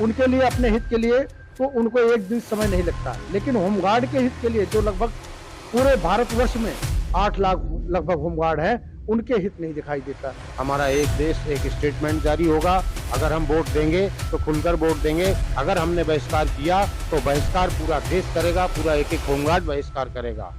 उनके लिए, अपने हित के लिए तो उनको एक दिन समय नहीं लगता, लेकिन होमगार्ड के हित के लिए जो लगभग पूरे भारतवर्ष में 8 लाख लगभग होमगार्ड है, उनके हित नहीं दिखाई देता। हमारा एक देश एक स्टेटमेंट जारी होगा, अगर हम वोट देंगे तो खुलकर वोट देंगे, अगर हमने बहिष्कार किया तो बहिष्कार पूरा देश करेगा, पूरा एक एक होमगार्ड बहिष्कार करेगा।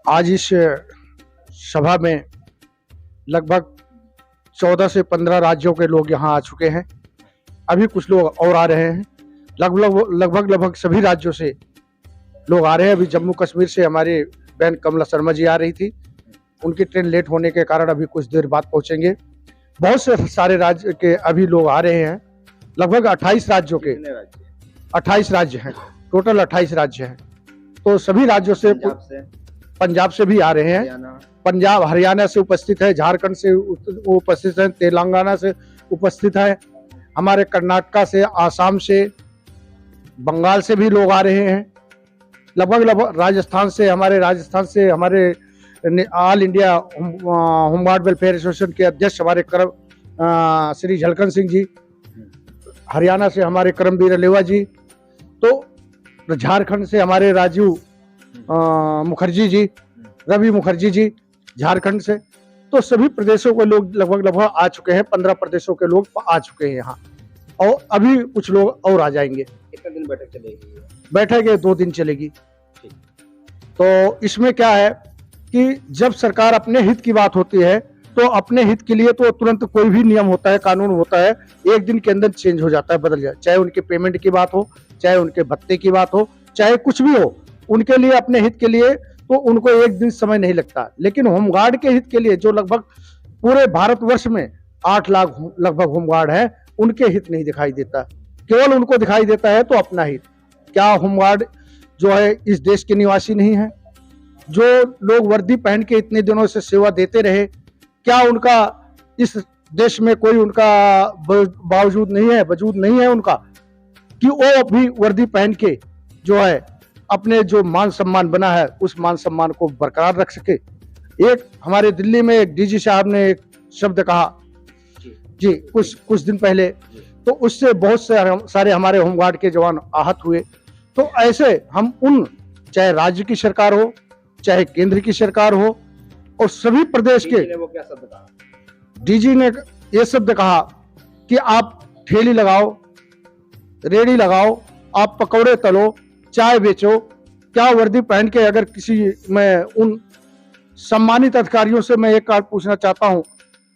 आज इस सभा में लगभग 14 से 15 राज्यों के लोग यहाँ आ चुके हैं। अभी कुछ लोग और आ रहे हैं। लगभग सभी राज्यों से लोग आ रहे हैं। अभी जम्मू कश्मीर से हमारी बहन कमला शर्मा जी आ रही थी, उनकी ट्रेन लेट होने के कारण अभी कुछ देर बाद पहुंचेंगे। बहुत से सारे राज्य के अभी लोग आ रहे हैं। लगभग 28 राज्यों के 28 राज्य हैं, टोटल 28 राज्य हैं। तो सभी राज्यों से, पंजाब से भी आ रहे हैं। पंजाब हरियाणा से उपस्थित है, झारखंड से उपस्थित है, तेलंगाना से उपस्थित है, हमारे कर्नाटका से, आसाम से, बंगाल से भी लोग आ रहे हैं। लगभग राजस्थान से हमारे all India home guard welfare association के अध्यक्ष हमारे श्री झलकन सिंह जी, हरियाणा से हमारे करमवीर अलेवा जी, तो झारखंड से हमारे राजीव मुखर्जी जी, रवि मुखर्जी जी झारखंड से। तो सभी प्रदेशों के लोग लगभग आ चुके हैं। 15 प्रदेशों के लोग आ चुके हैं यहाँ, और अभी कुछ लोग और आ जाएंगे। कितने दिन बैठक चलेगी? बैठक 2 दिन चलेगी। तो इसमें क्या है कि जब सरकार अपने हित की बात होती है तो अपने हित के लिए तो तुरंत कोई भी नियम होता है, कानून होता है, एक दिन के अंदर चेंज हो जाता है, बदल जाए। चाहे उनके पेमेंट की बात हो, चाहे उनके भत्ते की बात हो, चाहे कुछ भी हो, उनके लिए, अपने हित के लिए तो उनको एक दिन समय नहीं लगता। लेकिन होमगार्ड के हित के लिए जो लगभग पूरे भारतवर्ष में 8 लाख लगभग होमगार्ड है, उनके हित नहीं दिखाई देता। केवल उनको दिखाई देता है तो अपना हित। क्या होमगार्ड जो है इस देश के निवासी नहीं है? जो लोग वर्दी पहन के इतने दिनों से सेवा देते रहे, क्या उनका इस देश में कोई उनका बावजूद नहीं है, वजूद नहीं है उनका, कि वो भी वर्दी पहन के जो है अपने जो मान सम्मान बना है उस मान सम्मान को बरकरार रख सके। एक हमारे दिल्ली में एक डीजी साहब ने एक शब्द कहा जी कुछ दिन पहले, तो उससे बहुत सारे हमारे होमगार्ड के जवान आहत हुए। तो ऐसे हम उन, चाहे राज्य की सरकार हो, चाहे केंद्र की सरकार हो, और सभी प्रदेश के, वो क्या शब्द कहा? डीजी ने ये शब्द कहा कि आप ठेली लगाओ, रेड़ी लगाओ, आप पकौड़े तलो, चाय बेचो, क्या वर्दी पहन के अगर किसी, मैं उन सम्मानित अधिकारियों से मैं एक बात पूछना चाहता हूं,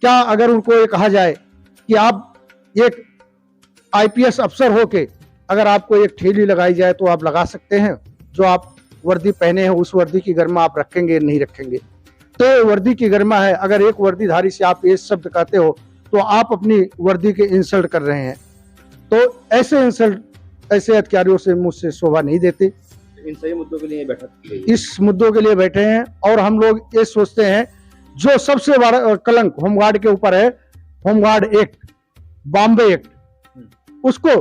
क्या अगर उनको ये कहा जाए कि आप एक आईपीएस अफसर होके अगर आपको एक ठेली लगाई जाए तो आप लगा सकते हैं? जो आप वर्दी पहने हैं उस वर्दी की गरिमा आप रखेंगे नहीं रखेंगे? तो वर्दी की गरिमा है। अगर एक वर्दीधारी से आप ये शब्द कहते हो तो आप अपनी वर्दी के इंसल्ट कर रहे हैं। तो ऐसे इंसल्ट ऐसे अधिकारियों से मुझसे शोभा नहीं देती। इन सभी मुद्दों के लिए बैठक की गई है। इस मुद्दों के लिए बैठे हैं, और हम लोग ये सोचते हैं जो सबसे बड़ा कलंक होमगार्ड के ऊपर है, होमगार्ड एक्ट, बॉम्बे एक्ट, उसको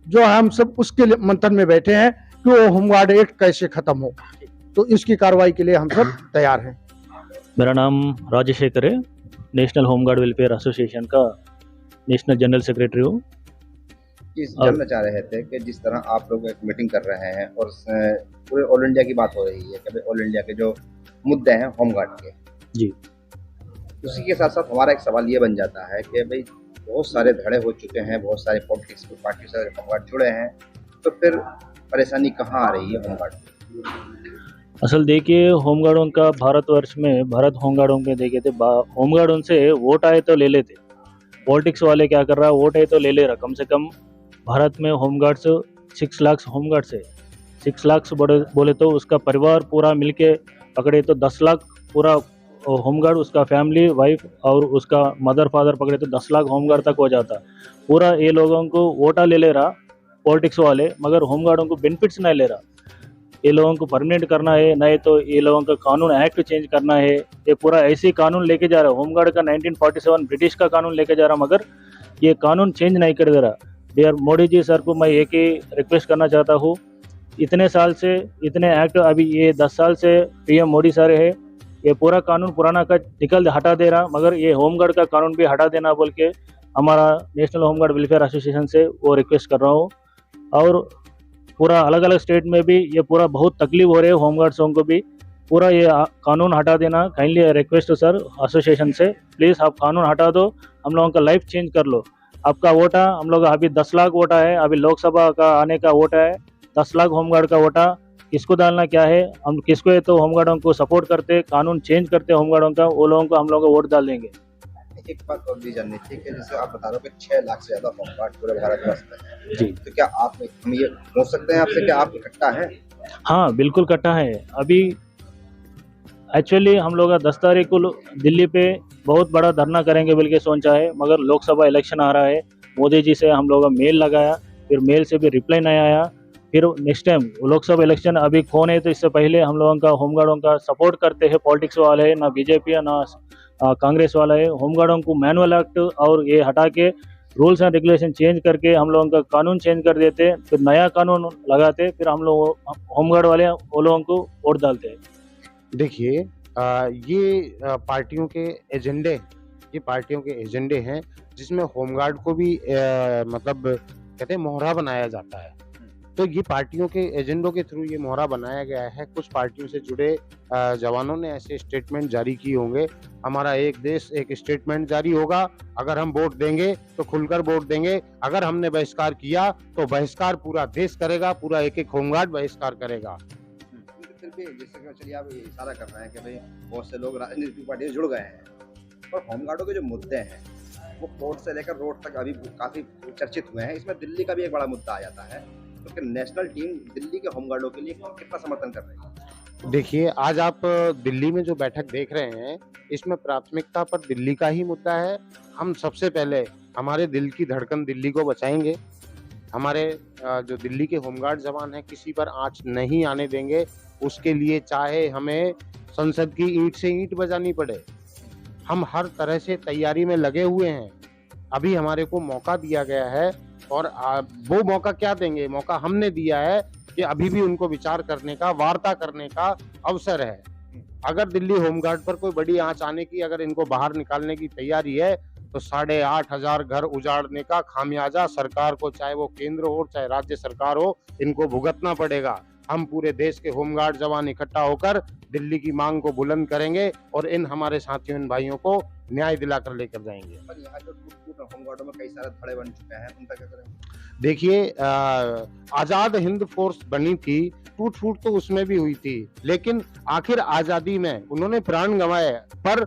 जो हम सब उसके लिए मंथन में बैठे हैं कि वो होमगार्ड एक्ट कैसे खत्म हो। तो इसकी कार्रवाई के लिए हम सब तैयार हैं। मेरा नाम राजशेखर है, नेशनल होमगार्ड वेलफेयर एसोसिएशन का नेशनल जनरल सेक्रेटरी हूँ। जानना चाह रहे थे कि जिस तरह आप लोग एक मीटिंग कर रहे हैं और पूरे ऑल इंडिया की बात हो रही है कि ऑल इंडिया के जो मुद्दे हैं होमगार्ड के, जी, उसी के साथ साथ हमारा एक सवाल ये बन जाता है कि भाई बहुत सारे धड़े हो चुके हैं, बहुत सारे पॉलिटिक्स पार्टी से होमगार्ड जुड़े हैं, तो फिर परेशानी कहाँ आ रही है होमगार्ड की? असल देखिए, होमगार्डों का भारतवर्ष में, भारत होमगार्डों में देखे थे, होमगार्डों से वोट आए तो ले लेते। पॉलिटिक्स वाले क्या कर रहा है, वोट आए तो ले ले रहा। कम से कम भारत में होमगार्ड्स 6 लाख होमगार्ड्स है। 6 लाख बोले तो उसका परिवार पूरा मिलके पकड़े तो 10 लाख पूरा होमगार्ड, उसका फैमिली, वाइफ और उसका मदर फादर पकड़े तो 10 लाख होमगार्ड तक हो जाता। पूरा ये लोगों को वोटा ले रहा पॉलिटिक्स वाले, मगर होमगार्डों को बेनिफिट्स नहीं ले रहा। ये लोगों को परमानेंट करना है, नहीं तो ये लोगों का कानून एक्ट चेंज करना है। ये पूरा ऐसे कानून लेके जा रहा है। होमगार्ड का 1947 ब्रिटिश का कानून लेके जा रहा, मगर ये कानून चेंज नहीं कर दे रहा। डियर मोदी जी सर को मैं एक ही रिक्वेस्ट करना चाहता हूँ, इतने साल से इतने एक्ट, अभी ये 10 साल से पीएम मोदी सर है, ये पूरा कानून पुराना का हटा दे रहा, मगर ये होमगार्ड का कानून भी हटा देना बोल के हमारा नेशनल होमगार्ड वेलफेयर एसोसिएशन से वो रिक्वेस्ट कर रहा हूँ। और पूरा अलग अलग स्टेट में भी ये पूरा बहुत तकलीफ हो रही है होमगार्ड्सों को भी, पूरा ये कानून हटा देना। काइंडली रिक्वेस्ट है सर एसोसिएशन से, प्लीज़ आप कानून हटा दो, हम लोगों का लाइफ चेंज कर लो। आपका वोट है, हम लोग अभी 10 लाख वोटा है, अभी लोकसभा का आने का वोट है, 10 लाख होमगार्ड का वोटा किसको डालना क्या है, हम किसको है तो होमगार्डों को सपोर्ट करते, कानून चेंज करते होमगार्डों का, वो लोगों को हम लोग वोट डाल देंगे। एक बात और भी जाननी थी कि जैसे आप बता रहे हो कि 6 लाख से ज्यादा होमगार्ड पूरे भारतवर्ष में है, जी तो क्या आप हम ये पूछ सकते हैं आपसे कि आप इकट्ठा हैं? हाँ बिल्कुल कट्टा है। अभी एक्चुअली हम लोग 10 तारीख को दिल्ली पे बहुत बड़ा धरना करेंगे बोल के सोचा है, मगर लोकसभा इलेक्शन आ रहा है, मोदी जी से हम लोग मेल लगाया, फिर मेल से भी रिप्लाई नहीं आया। फिर नेक्स्ट टाइम लोकसभा इलेक्शन अभी कौन है, तो इससे पहले हम लोगों का होमगार्डों का सपोर्ट करते हैं पॉलिटिक्स वाले, ना बीजेपी है ना कांग्रेस वाला है। होमगार्डों को मैनुअल एक्ट और ये हटा के रूल्स एंड रेगुलेशन चेंज करके हम लोगों का कानून चेंज कर देते, फिर नया कानून लगाते, फिर हम लोग होमगार्ड वाले वो लोगों को वोट डालते हैं। देखिए ये पार्टियों के एजेंडे, ये पार्टियों के एजेंडे हैं जिसमें होमगार्ड को भी मतलब कहते हैं मोहरा बनाया जाता है। तो ये पार्टियों के एजेंडों के थ्रू ये मोहरा बनाया गया है। कुछ पार्टियों से जुड़े जवानों ने ऐसे स्टेटमेंट जारी किए होंगे, हमारा एक देश एक स्टेटमेंट जारी होगा, अगर हम वोट देंगे तो खुलकर वोट देंगे, अगर हमने बहिष्कार किया तो बहिष्कार पूरा देश करेगा, पूरा एक एक होमगार्ड बहिष्कार करेगा। फिर भी जैसे कि चलिए आप ये इशारा कर रहे हैं कि भाई बहुत से लोग राजनीतिक पार्टी से जुड़ गए हैं, और होमगार्डों के जो मुद्दे हैं वो कोर्ट से लेकर रोड तक अभी काफी चर्चित हुए हैं। इसमें दिल्ली का भी एक बड़ा मुद्दा आ जाता है, तो फिर नेशनल टीम दिल्ली के होमगार्डों के लिए कितना समर्थन कर रही है? देखिए आज आप दिल्ली में जो बैठक देख रहे हैं, इसमें प्राथमिकता पर दिल्ली का ही मुद्दा है। हम सबसे पहले हमारे दिल की धड़कन दिल्ली को बचाएंगे, हमारे जो दिल्ली के होमगार्ड जवान हैं किसी पर आंच नहीं आने देंगे, उसके लिए चाहे हमें संसद की ईंट से ईंट बजानी पड़े, हम हर तरह से तैयारी में लगे हुए हैं। अभी हमारे को मौका दिया गया है, और वो मौका क्या देंगे, मौका हमने दिया है कि अभी भी उनको विचार करने का, वार्ता करने का अवसर है। अगर दिल्ली होमगार्ड पर कोई बड़ी आंच आने की, अगर इनको बाहर निकालने की तैयारी है, तो 8,500 घर उजाड़ने का खामियाजा सरकार को, चाहे वो केंद्र हो चाहे राज्य सरकार हो, इनको भुगतना पड़ेगा। हम पूरे देश के होमगार्ड जवान इकट्ठा होकर दिल्ली की मांग को बुलंद करेंगे और इन हमारे साथियों, इन भाइयों को न्याय दिलाकर लेकर जाएंगे। पर यहाँ जो टूट होमगार्डों में कई सारे धड़े बन चुके हैं, उनका क्या करेंगे? देखिए आजाद हिंद फोर्स बनी थी, टूट फूट तो उसमें भी हुई थी, लेकिन आखिर आजादी में उन्होंने प्राण गंवाए पर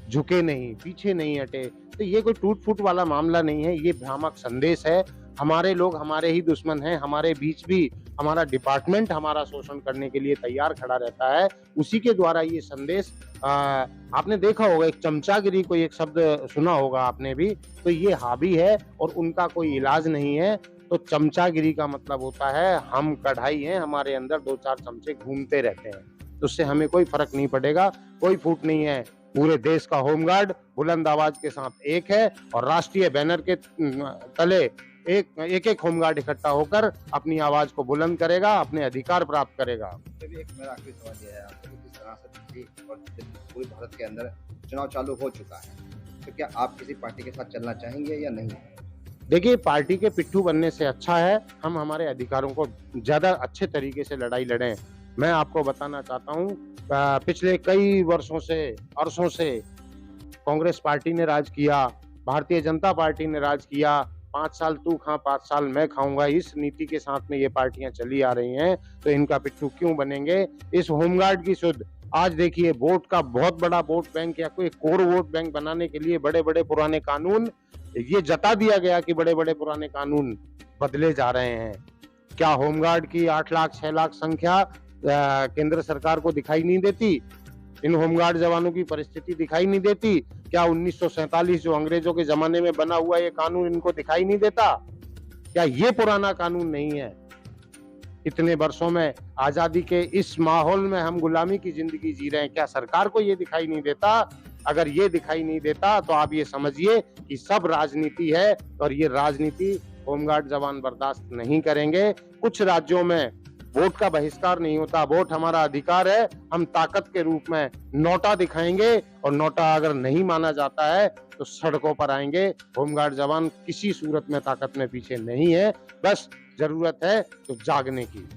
झुके नहीं, पीछे नहीं हटे। तो ये कोई टूट फूट वाला मामला नहीं है, ये भ्रामक संदेश है। हमारे लोग हमारे ही दुश्मन हैं, हमारे बीच भी हमारा डिपार्टमेंट हमारा शोषण करने के लिए तैयार खड़ा रहता है, उसी के द्वारा ये संदेश आपने देखा होगा, एक चमचागिरी कोई एक शब्द सुना होगा आपने भी, तो ये हावी है और उनका कोई इलाज नहीं है। तो चमचागिरी का मतलब होता है हम कढ़ाई हैं, हमारे अंदर 2-4 चमचे घूमते रहते हैं, तो उससे हमें कोई फर्क नहीं पड़ेगा, कोई फूट नहीं है। पूरे देश का होमगार्ड बुलंद आवाज के साथ एक है और राष्ट्रीय बैनर के तले एक एक होमगार्ड इकट्ठा होकर अपनी आवाज को बुलंद करेगा, अपने अधिकार प्राप्त करेगा। एक मेरा आखिरी सवाल ये है आपसे, जिस तरह से दिल्ली और पूरे भारत के अंदर चुनाव चालू हो चुका है, तो क्या आप किसी पार्टी के साथ चलना चाहेंगे या नहीं? देखिए पार्टी के पिट्ठू बनने से अच्छा है हम हमारे अधिकारों को ज्यादा अच्छे तरीके से लड़ाई लड़ें। मैं आपको बताना चाहता हूँ, पिछले कई वर्षों से, अरसों से कांग्रेस पार्टी ने राज किया, भारतीय जनता पार्टी ने राज किया, 5 साल तू खा 5 साल मैं खाऊंगा, इस नीति के साथ में ये पार्टियां चली आ रही हैं, तो इनका पिट्ठू क्यों बनेंगे? इस होमगार्ड की सुध आज देखिए, वोट का बहुत बड़ा वोट बैंक या कोई कोर वोट बैंक बनाने के लिए बड़े बड़े पुराने कानून, ये जता दिया गया कि बड़े बड़े पुराने कानून बदले जा रहे हैं। क्या होमगार्ड की 8 लाख 6 लाख संख्या केंद्र सरकार को दिखाई नहीं देती? इन होमगार्ड जवानों की परिस्थिति दिखाई नहीं देती? क्या 1947 जो अंग्रेजों के जमाने में बना हुआ ये कानून इनको दिखाई नहीं देता? क्या ये पुराना कानून नहीं है? इतने वर्षों में आजादी के इस माहौल में हम गुलामी की जिंदगी जी रहे हैं, क्या सरकार को ये दिखाई नहीं देता? अगर ये दिखाई नहीं देता तो आप ये समझिए कि सब राजनीति है, और ये राजनीति होमगार्ड जवान बर्दाश्त नहीं करेंगे। कुछ राज्यों में वोट का बहिष्कार नहीं होता। वोट हमारा अधिकार है। हम ताकत के रूप में नोटा दिखाएंगे और नोटा अगर नहीं माना जाता है तो सड़कों पर आएंगे। होमगार्ड जवान किसी सूरत में ताकत में पीछे नहीं है, बस जरूरत है तो जागने की।